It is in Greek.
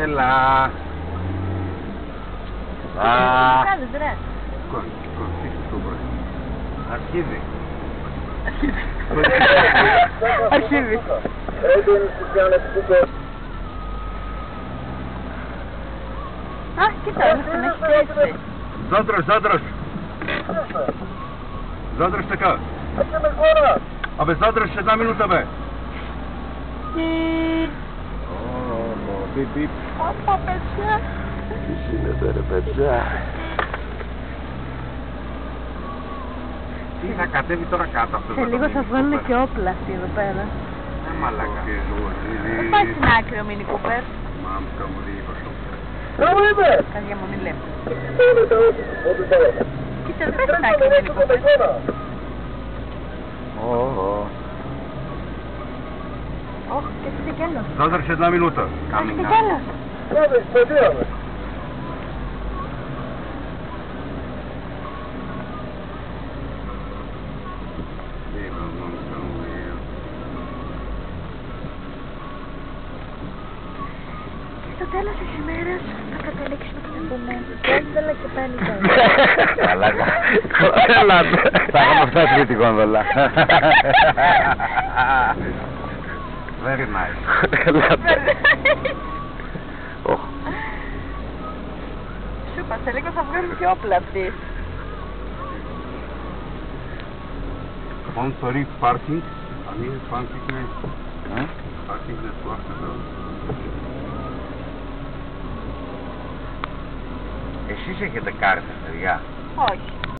Έλα. Τι κάνεις ρε? Αρχίδι. Αρχίδι. Α, κοίτα, την έχει κλείσει. Zadrž. Zadrž така. Абе, задrž 1 минута, бе. Бип. Опа, παιδιά. Τι γίνεται ρε παιδιά. Τι θα κατέβει τώρα κάτω αυτό. Σε λίγο θα βγάλουν και όπλα αυτοί εδώ πέρα. Μαλάκα. Δεν πάει στην άκρη ο Μίνι Κούπερ. Μάμκα μου λίγο σου. Κάτι διαμονή λέμε. Κοίτα, δεν πάει στην άκρη ο Μίνι Κούπερ. Όχι, και τι κι άλλος. Задrž 1 минута. Όχι, και κι άλλος. Στο τέλος της ημέρας θα καταλήξουμε στην επομένη. Κόνδολα και πάλι τώρα. Μαλάκα. Θα είχαμε φτάσει με την κόνδολα. Very nice. Σου είπα, σε λίγο θα βγάλουν και όπλα αυτοί. Sponsoring parking. Они parking не. Parking не платно. Εσείς έχετε κάρτες, παιδιά? Όχι.